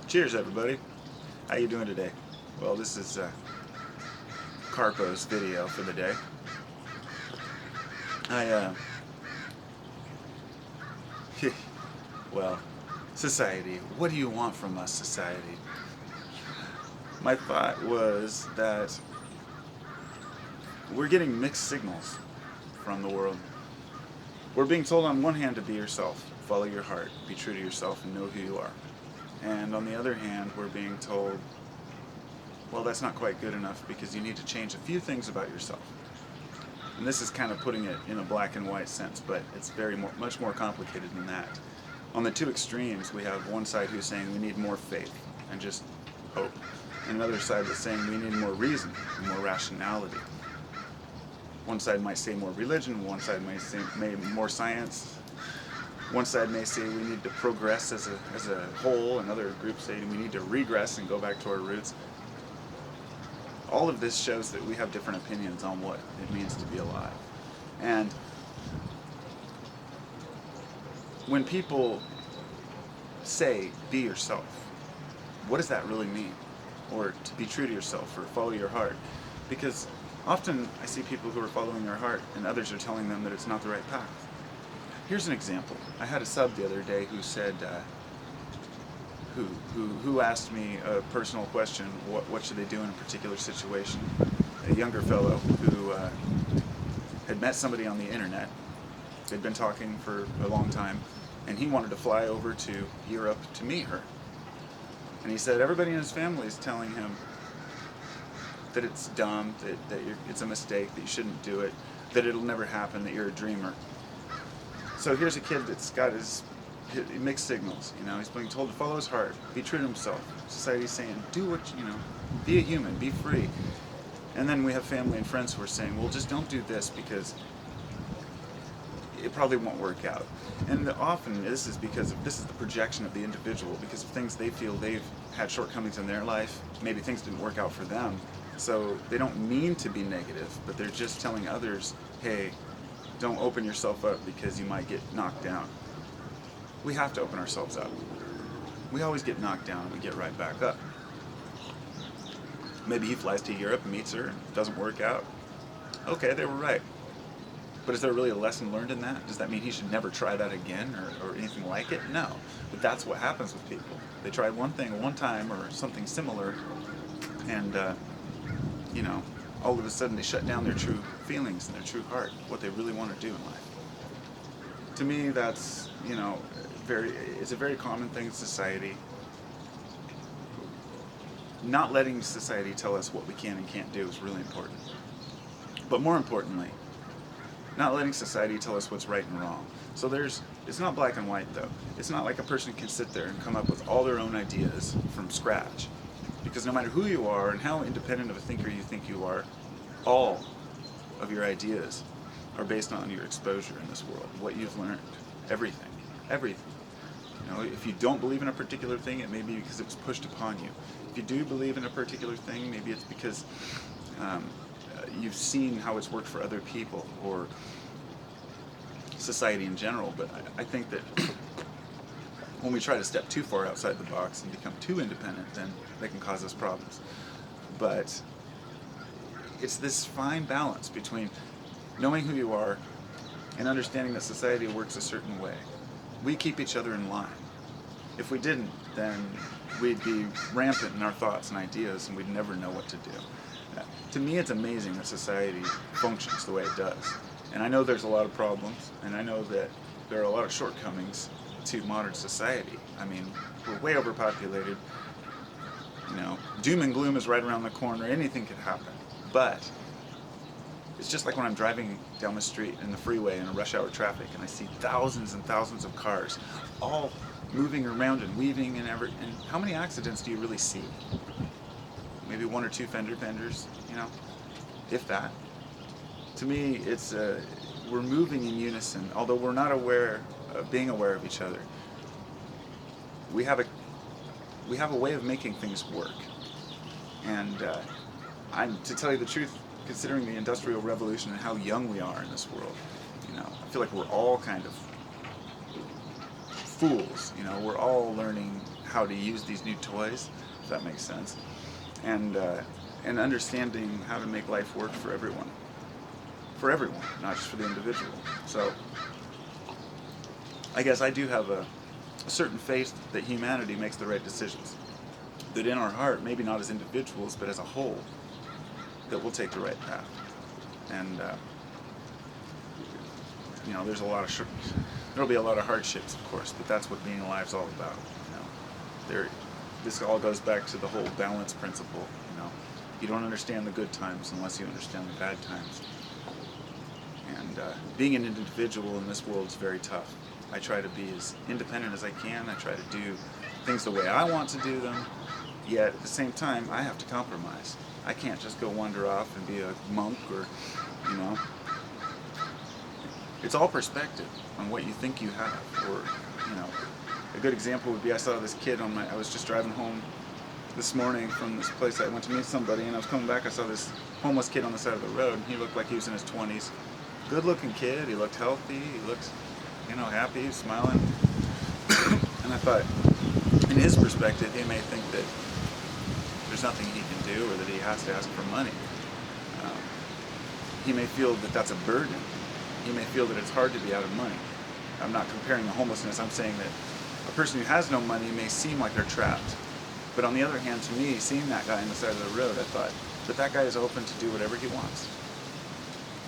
Cheers, everybody. How you doing today? Well, this is Carpo's video for the day. I well, society. What do you want from us, society? My thought was that we're getting mixed signals from the world. We're being told on one hand to be yourself, follow your heart, be true to yourself, and know who you are. And on the other hand, we're being told, well, that's not quite good enough because you need to change a few things about yourself. And this is kind of putting it in a black and white sense, but it's much more complicated than that. On the two extremes, we have one side who's saying we need more faith and just hope, and another side that's saying we need more reason and more rationality. One side might say more religion, one side may say more science. One side may say we need to progress as a whole, another group say we need to regress and go back to our roots. All of this shows that we have different opinions on what it means to be alive. And when people say, be yourself, what does that really mean? Or to be true to yourself, or follow your heart? Because often I see people who are following their heart and others are telling them that it's not the right path. Here's an example. I had a sub the other day who said, who asked me a personal question, what should they do in a particular situation? A younger fellow who had met somebody on the internet. They'd been talking for a long time, and he wanted to fly over to Europe to meet her. And he said everybody in his family is telling him that it's dumb, that it's a mistake, that you shouldn't do it, that it'll never happen, that you're a dreamer. So here's a kid that's got his mixed signals, he's being told to follow his heart, be true to himself. Society's saying, do what, be a human, be free. And then we have family and friends who are saying, well, just don't do this because it probably won't work out. And often this is because this is the projection of the individual, because of things they feel they've had shortcomings in their life, maybe things didn't work out for them. So they don't mean to be negative, but they're just telling others, hey, don't open yourself up because you might get knocked down. We have to open ourselves up. We always get knocked down and we get right back up. Maybe he flies to Europe and meets her and it doesn't work out. Okay, they were right. But is there really a lesson learned in that? Does that mean he should never try that again or anything like it? No. But that's what happens with people. They tried one thing one time or something similar and, all of a sudden they shut down their true feelings and their true heart, what they really want to do in life. To me, that's, it's a very common thing in society. Not letting society tell us what we can and can't do is really important. But more importantly, not letting society tell us what's right and wrong. So it's not black and white though. It's not like a person can sit there and come up with all their own ideas from scratch. Because no matter who you are and how independent of a thinker you think you are, all of your ideas are based on your exposure in this world, what you've learned, everything. If you don't believe in a particular thing, it may be because it was pushed upon you. If you do believe in a particular thing, maybe it's because you've seen how it's worked for other people or society in general. But I think that when we try to step too far outside the box and become too independent, then that can cause us problems. But it's this fine balance between knowing who you are and understanding that society works a certain way. We keep each other in line. If we didn't, then we'd be rampant in our thoughts and ideas and we'd never know what to do. To me, it's amazing that society functions the way it does. And I know there's a lot of problems, and I know that there are a lot of shortcomings to modern society. I mean, we're way overpopulated. Doom and gloom is right around the corner. Anything could happen. But it's just like when I'm driving down the street in the freeway in a rush hour traffic and I see thousands and thousands of cars all moving around and weaving and how many accidents do you really see? Maybe one or two fender benders, if that. To me, it's we're moving in unison, although we're not being aware of each other. We have a way of making things work. And to tell you the truth, considering the Industrial Revolution and how young we are in this world, I feel like we're all kind of fools. We're all learning how to use these new toys, if that makes sense, and understanding how to make life work for everyone, not just for the individual. So I guess I do have a certain faith that humanity makes the right decisions, that in our heart, maybe not as individuals, but as a whole, that we'll take the right path. And there's there'll be a lot of hardships, of course, but that's what being alive is all about. This all goes back to the whole balance principle. You don't understand the good times unless you understand the bad times. And being an individual in this world is very tough. I try to be as independent as I can. I try to do things the way I want to do them. Yet at the same time, I have to compromise. I can't just go wander off and be a monk or. It's all perspective on what you think you have. Or, a good example would be I saw this kid I was just driving home this morning from this place. I went to meet somebody, and I was coming back. I saw this homeless kid on the side of the road, and he looked like he was in his 20s. Good-looking kid. He looked healthy. He looked, happy. He was smiling. And I thought, in his perspective, he may think that there's nothing he can do or that he has to ask for money. He may feel that that's a burden. He may feel that it's hard to be out of money. I'm not comparing the homelessness. I'm saying that a person who has no money may seem like they're trapped. But on the other hand, to me, seeing that guy on the side of the road, I thought, but that guy is open to do whatever he wants.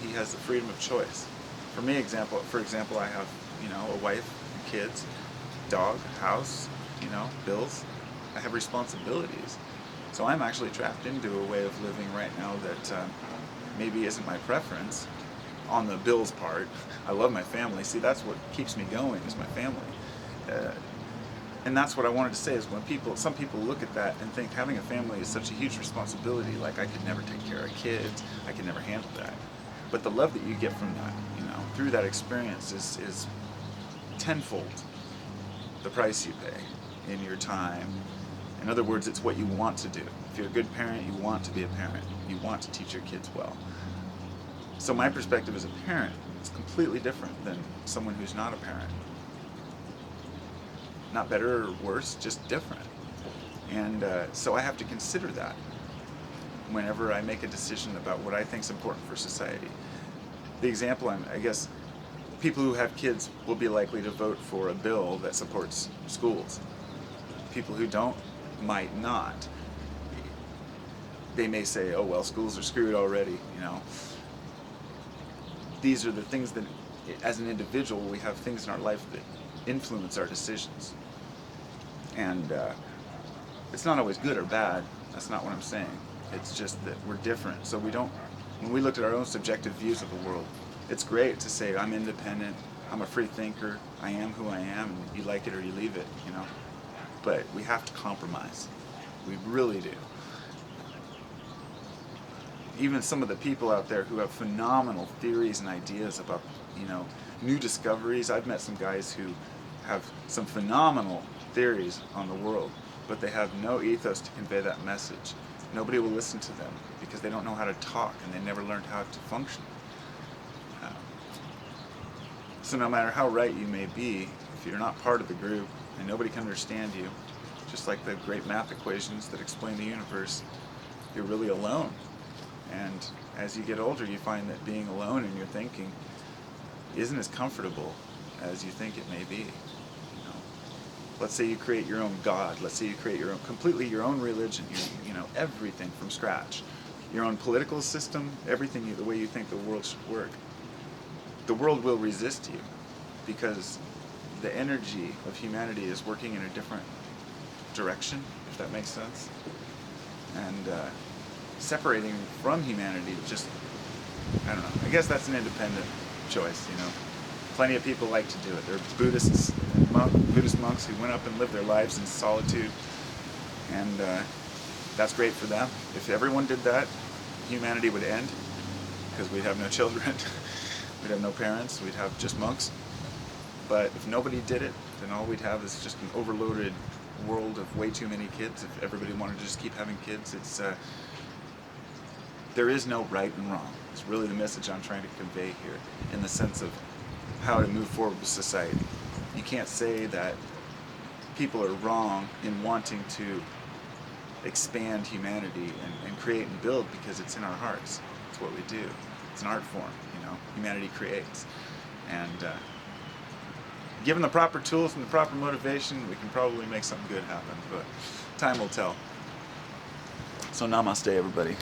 He has the freedom of choice. For example, I have, a wife, kids, dog, house, bills. I have responsibilities. So I'm actually trapped into a way of living right now that maybe isn't my preference on the bills part. I love my family. See, that's what keeps me going, is my family. And that's what I wanted to say, is when some people look at that and think having a family is such a huge responsibility, like I could never take care of kids, I could never handle that. But the love that you get from that, through that experience is tenfold the price you pay in your time. In other words, it's what you want to do. If you're a good parent, you want to be a parent. You want to teach your kids well. So my perspective as a parent is completely different than someone who's not a parent. Not better or worse, just different. And so I have to consider that whenever I make a decision about what I think is important for society. The example, I guess, people who have kids will be likely to vote for a bill that supports schools. People who don't might not. They may say, oh, well, schools are screwed already, These are the things that, as an individual, we have things in our life that influence our decisions. And it's not always good or bad. That's not what I'm saying. It's just that we're different. So when we looked at our own subjective views of the world, it's great to say, I'm independent, I'm a free thinker, I am who I am, and you like it or you leave it, But we have to compromise. We really do. Even some of the people out there who have phenomenal theories and ideas about, new discoveries. I've met some guys who have some phenomenal theories on the world, but they have no ethos to convey that message. Nobody will listen to them because they don't know how to talk and they never learned how to function. So no matter how right you may be, if you're not part of the group and nobody can understand you, just like the great math equations that explain the universe, you're really alone. And as you get older, you find that being alone in your thinking isn't as comfortable as you think it may be. Let's say you create your own God. Let's say you create completely your own religion. Everything from scratch. Your own political system, everything, the way you think the world should work. The world will resist you because the energy of humanity is working in a different direction, if that makes sense. And separating from humanity just, I don't know. I guess that's an independent choice, Plenty of people like to do it. There are Buddhist monks who went up and lived their lives in solitude, and that's great for them. If everyone did that, humanity would end, because we'd have no children, we'd have no parents, we'd have just monks. But if nobody did it, then all we'd have is just an overloaded world of way too many kids. If everybody wanted to just keep having kids, there is no right and wrong. It's really the message I'm trying to convey here, in the sense of how to move forward with society. You can't say that people are wrong in wanting to expand humanity and create and build, because it's in our hearts. It's what we do. It's an art form, you know. Humanity creates. And given the proper tools and the proper motivation, we can probably make something good happen, but time will tell. So namaste, everybody.